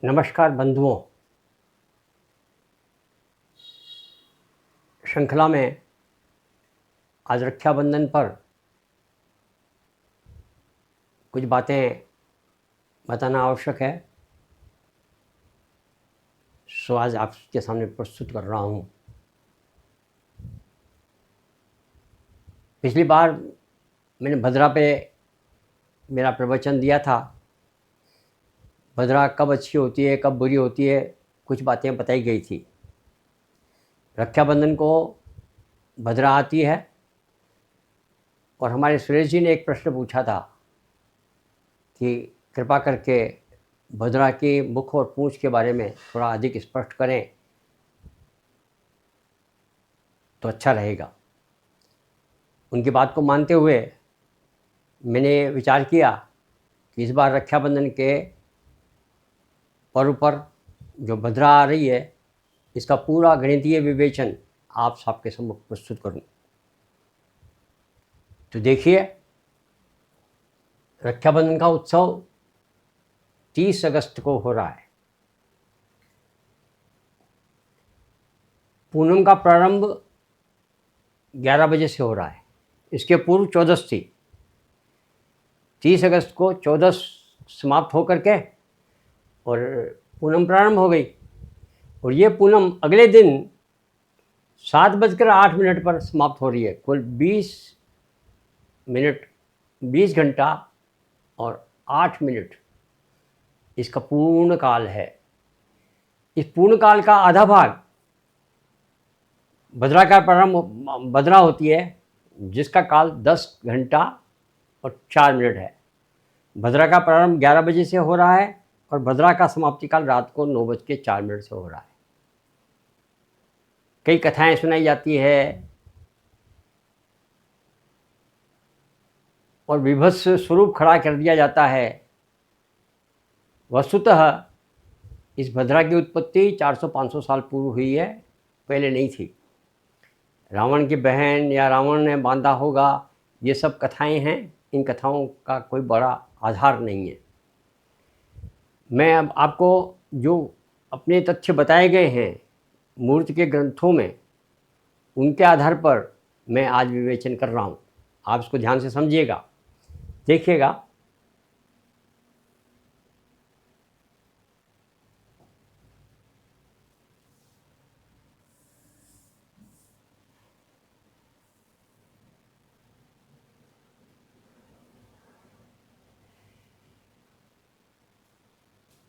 नमस्कार बंधुओं। श्रृंखला में आज रक्षाबंधन पर कुछ बातें बताना आवश्यक है, सो आज आपके सामने प्रस्तुत कर रहा हूँ। पिछली बार मैंने भद्रा पे मेरा प्रवचन दिया था। भद्रा कब अच्छी होती है, कब बुरी होती है, कुछ बातें बताई गई थी। रक्षाबंधन को भद्रा आती है और हमारे सुरेश जी ने एक प्रश्न पूछा था कि कृपा करके भद्रा की मुख और पूंछ के बारे में थोड़ा अधिक स्पष्ट करें तो अच्छा रहेगा। उनकी बात को मानते हुए मैंने विचार किया कि इस बार रक्षाबंधन के पर्व पर जो भद्रा आ रही है, इसका पूरा गणितीय विवेचन आप सबके सम्मुख प्रस्तुत करूं। तो देखिए, रक्षाबंधन का उत्सव 30 अगस्त को हो रहा है। पूनम का प्रारंभ 11 बजे से हो रहा है। इसके पूर्व 14 थी। 30 अगस्त को 14 समाप्त होकर के और पूनम प्रारंभ हो गई, और ये पूनम अगले दिन 7:08 पर समाप्त हो रही है। कुल 20 मिनट, 20 घंटा और 8 मिनट इसका पूर्ण काल है। इस पूर्ण काल का आधा भाग भद्रा का प्रारंभ भद्रा होती है, जिसका काल 10 घंटा और 4 मिनट है। भद्रा का प्रारंभ 11 बजे से हो रहा है और भद्रा का समाप्ति काल रात को 9:04 से हो रहा है। कई कथाएं सुनाई जाती है और विभत्स स्वरूप खड़ा कर दिया जाता है। वस्तुतः इस भद्रा की उत्पत्ति 400-500 साल पूर्व हुई है, पहले नहीं थी। रावण की बहन या रावण ने बांधा होगा, ये सब कथाएं हैं। इन कथाओं का कोई बड़ा आधार नहीं है। मैं अब आपको जो अपने तथ्य बताए गए हैं मूर्ति के ग्रंथों में, उनके आधार पर मैं आज विवेचन कर रहा हूँ। आप इसको ध्यान से समझिएगा, देखिएगा।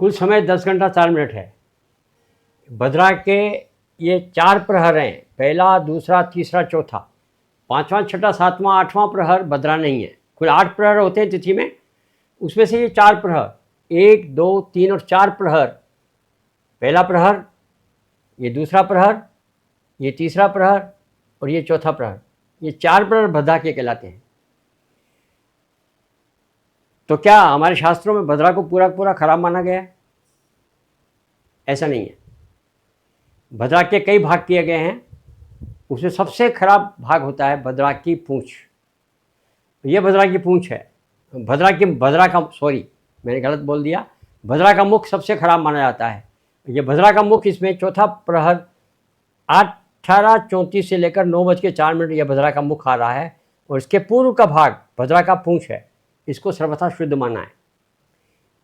कुल समय 10 घंटा 4 मिनट है। भद्रा के ये 4 प्रहर हैं, पहला, दूसरा, तीसरा, चौथा। 5वां, 6ठा, 7वां, 8वां प्रहर भद्रा नहीं है। कुल 8 प्रहर होते हैं तिथि में, उसमें से ये 4 प्रहर, 1, 2, 3 और 4 प्रहर, पहला प्रहर, ये दूसरा प्रहर, ये तीसरा प्रहर और ये चौथा प्रहर, ये 4 प्रहर भद्रा के कहलाते हैं। तो क्या हमारे शास्त्रों में भद्रा को पूरा पूरा खराब माना गया है? ऐसा नहीं है। भद्रा के कई भाग किए गए हैं, उसमें सबसे खराब भाग होता है भद्रा की पूंछ। ये भद्रा की पूंछ है। मैंने गलत बोल दिया। भद्रा का मुख सबसे खराब माना जाता है। ये भद्रा का मुख, इसमें चौथा प्रहर 18:34 से लेकर 9:04 यह भद्रा का मुख आ रहा है, और इसके पूर्व का भाग भद्रा का पूंछ है। इसको सर्वथा शुद्ध माना है।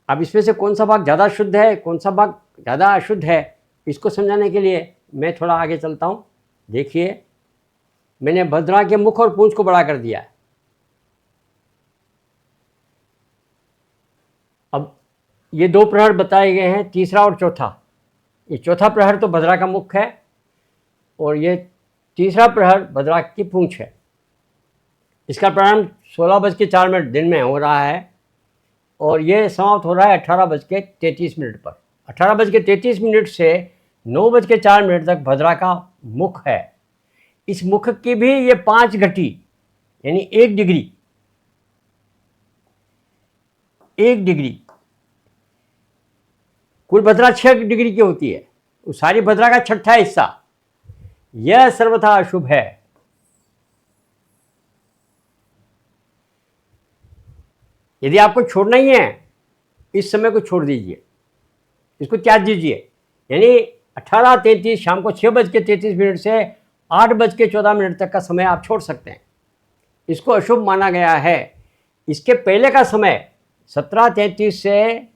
अब इसमें से कौन सा भाग ज़्यादा शुद्ध है, कौन सा भाग ज़्यादा अशुद्ध है, इसको समझाने के लिए मैं थोड़ा आगे चलता हूँ। देखिए, मैंने भद्रा के मुख और पूंछ को बड़ा कर दिया है। अब ये 2 प्रहर बताए गए हैं, तीसरा और चौथा। ये चौथा प्रहर तो भद्रा का मुख है और ये तीसरा प्रहर भद्रा की पूंछ है। इसका प्रारंभ 16:04 दिन में हो रहा है और ये समाप्त हो रहा है 18:33 पर। 18:33 से 9:04 तक भद्रा का मुख है। इस मुख की भी ये 5 घटी, यानी 1 डिग्री, 1 डिग्री। कुल भद्रा 6 डिग्री की होती है। उस सारी भद्रा का 6ठा हिस्सा यह सर्वथा अशुभ है। यदि आपको छोड़ना ही है, इस समय को छोड़ दीजिए। इसको त्याग दीजिए। यानी 18:33 शाम को 6:33 से 8:14 तक का समय आप छोड़ सकते हैं, इसको अशुभ माना गया है। इसके पहले का समय 17:33 से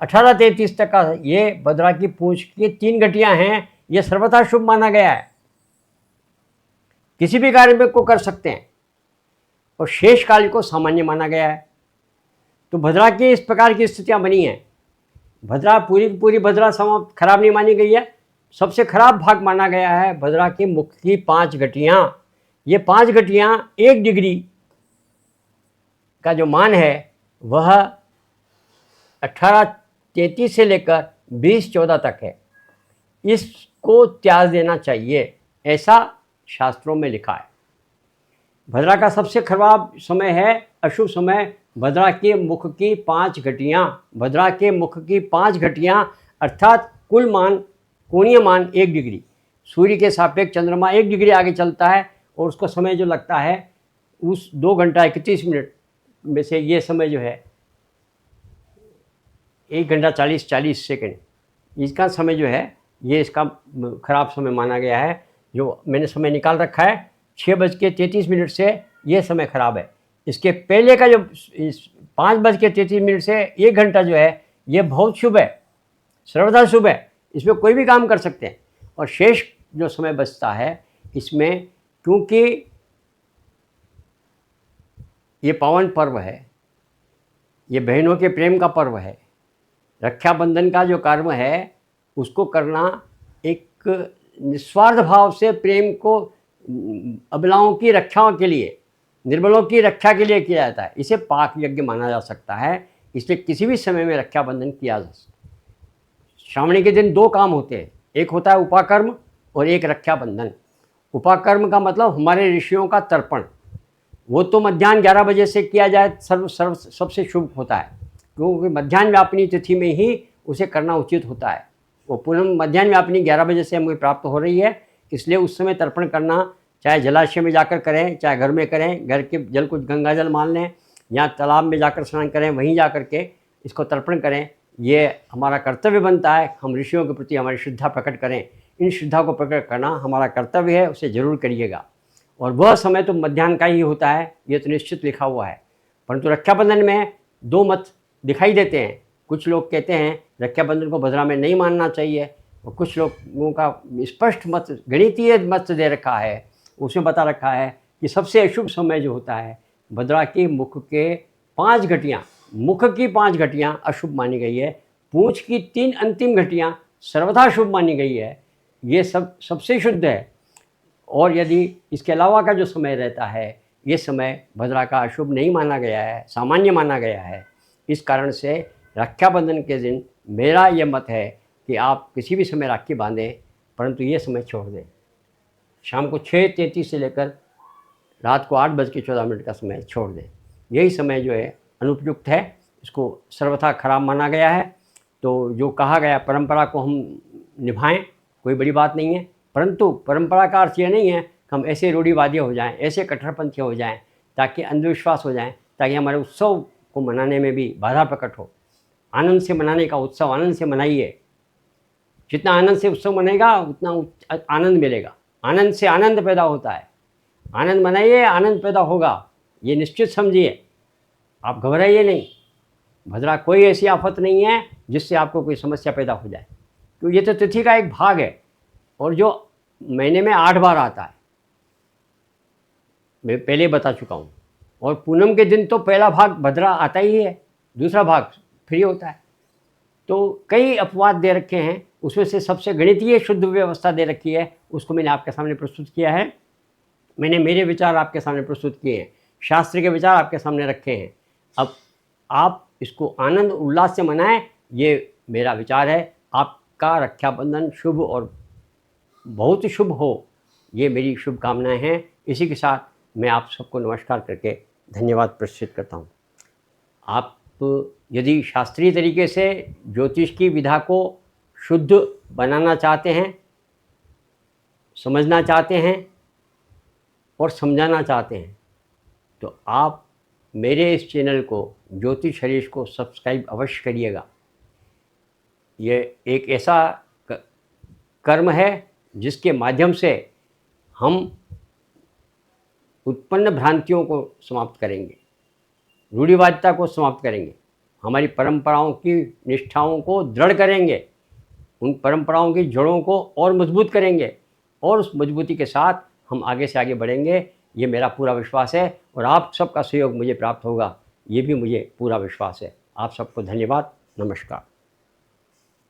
18:33 तक का ये भद्रा की पूंछ की 3 घटियां हैं, ये सर्वथा शुभ माना गया है, किसी भी कार्य में को कर सकते हैं, और शेष काल को सामान्य माना गया है। तो भद्रा की इस प्रकार की स्थितियां बनी हैं। भद्रा पूरी भद्रा समाप्त खराब नहीं मानी गई है, सबसे खराब भाग माना गया है भद्रा की मुख की 5 घटियां। ये 5 घटियां 1 डिग्री का जो मान है वह 18:33 से लेकर 20:14 तक है, इसको त्याग देना चाहिए, ऐसा शास्त्रों में लिखा है। भद्रा का सबसे खराब समय है, अशुभ समय, भद्रा के मुख की 5 घटियां। भद्रा के मुख की 5 घटियां अर्थात कुल मान, कोणीय मान 1 डिग्री, सूर्य के सापेक्ष चंद्रमा 1 डिग्री आगे चलता है, और उसका समय जो लगता है उस 2 घंटा 31 मिनट में से ये समय जो है 1 घंटा 40 सेकंड, इसका समय जो है ये इसका खराब समय माना गया है। जो मैंने समय निकाल रखा है 6:33 से ये समय खराब है। इसके पहले का जो 5:33 से 1 घंटा जो है ये बहुत शुभ है, सर्वदा शुभ है, इसमें कोई भी काम कर सकते हैं। और शेष जो समय बचता है इसमें, क्योंकि ये पावन पर्व है, ये बहनों के प्रेम का पर्व है, रक्षाबंधन का जो कर्म है उसको करना एक निस्वार्थ भाव से प्रेम को अबलाओं की रक्षाओं के लिए, निर्बलों की रक्षा के लिए किया जाता है, इसे पाक यज्ञ माना जा सकता है। इसलिए किसी भी समय में रक्षाबंधन किया जा सकता है। श्रावणी के दिन 2 काम होते हैं, एक होता है उपाकर्म और एक रक्षाबंधन। उपाकर्म का मतलब हमारे ऋषियों का तर्पण, वो तो मध्याह्न 11 बजे से किया जाए सबसे शुभ होता है, क्योंकि मध्याह्न व्यापिनी तिथि में ही उसे करना उचित होता है। वो पूनम मध्याह्न व्यापिनी 11 बजे से हमें प्राप्त हो रही है, इसलिए उस समय तर्पण करना, चाहे जलाशय में जाकर करें, चाहे घर में करें, घर के जल को गंगा जल मान लें, या तालाब में जाकर स्नान करें, वहीं जाकर के इसको तर्पण करें, ये हमारा कर्तव्य बनता है। हम ऋषियों के प्रति हमारी श्रद्धा प्रकट करें, इन श्रद्धा को प्रकट करना हमारा कर्तव्य है, उसे ज़रूर करिएगा। और वह समय तो मध्याह्न का ही होता है, ये तो निश्चित लिखा हुआ है। परंतु रक्षाबंधन में 2 मत दिखाई देते हैं। कुछ लोग कहते हैं रक्षाबंधन को भद्रा में नहीं मानना चाहिए, और कुछ लोगों का स्पष्ट मत, गणितीय मत दे रखा है, उसमें बता रखा है कि सबसे अशुभ समय जो होता है भद्रा के मुख के 5 घटियाँ, मुख की 5 घटियाँ अशुभ मानी गई है, पूंछ की 3 अंतिम घटियाँ सर्वथा शुभ मानी गई है, ये सब सबसे शुद्ध है। और यदि इसके अलावा का जो समय रहता है ये समय भद्रा का अशुभ नहीं माना गया है, सामान्य माना गया है। इस कारण से रक्षाबंधन के दिन मेरा ये मत है कि आप किसी भी समय राखी बांधें, परंतु ये समय छोड़ दें। शाम को 6:33 से लेकर रात को 8:14 का समय छोड़ दें। यही समय जो है अनुपयुक्त है, इसको सर्वथा खराब माना गया है। तो जो कहा गया परंपरा को हम निभाएं, कोई बड़ी बात नहीं है, परंतु परंपरा का अर्थ ये नहीं है कि हम ऐसे रूढ़िवादी हो जाएं, ऐसे कट्टरपंथी हो जाएं, ताकि अंधविश्वास हो जाएं, ताकि हमारे उत्सव को मनाने में भी बाधा प्रकट हो। आनंद से मनाने का उत्सव आनंद से मनाइए, जितना आनंद से उत्सव मनेगा उतना आनंद मिलेगा, आनंद से आनंद पैदा होता है। आनंद मनाइए, आनंद पैदा होगा, ये निश्चित समझिए, आप घबराइए नहीं। भद्रा कोई ऐसी आफत नहीं है जिससे आपको कोई समस्या पैदा हो जाए, तो ये तो तिथि का एक भाग है, और जो महीने में 8 बार आता है, मैं पहले बता चुका हूँ। और पूनम के दिन तो पहला भाग भद्रा आता ही है, दूसरा भाग फ्री होता है। तो कई अपवाद दे रखे हैं, उसमें से सबसे गणितीय शुद्ध व्यवस्था दे रखी है, उसको मैंने आपके सामने प्रस्तुत किया है। मैंने मेरे विचार आपके सामने प्रस्तुत किए हैं, शास्त्र के विचार आपके सामने रखे हैं। अब आप इसको आनंद उल्लास से मनाएं, ये मेरा विचार है। आपका रक्षाबंधन शुभ और बहुत शुभ हो, ये मेरी शुभकामनाएं हैं। इसी के साथ मैं आप सबको नमस्कार करके धन्यवाद प्रस्तुत करता हूँ। आप यदि शास्त्रीय तरीके से ज्योतिष की विधा को शुद्ध बनाना चाहते हैं, समझना चाहते हैं और समझाना चाहते हैं, तो आप मेरे इस चैनल को ज्योतिष हरीश को सब्सक्राइब अवश्य करिएगा। ये एक ऐसा कर्म है जिसके माध्यम से हम उत्पन्न भ्रांतियों को समाप्त करेंगे, रूढ़िवादिता को समाप्त करेंगे, हमारी परंपराओं की निष्ठाओं को दृढ़ करेंगे, उन परंपराओं की जड़ों को और मजबूत करेंगे और उस मजबूती के साथ हम आगे से आगे बढ़ेंगे। ये मेरा पूरा विश्वास है और आप सबका सहयोग मुझे प्राप्त होगा, ये भी मुझे पूरा विश्वास है। आप सबको धन्यवाद। नमस्कार।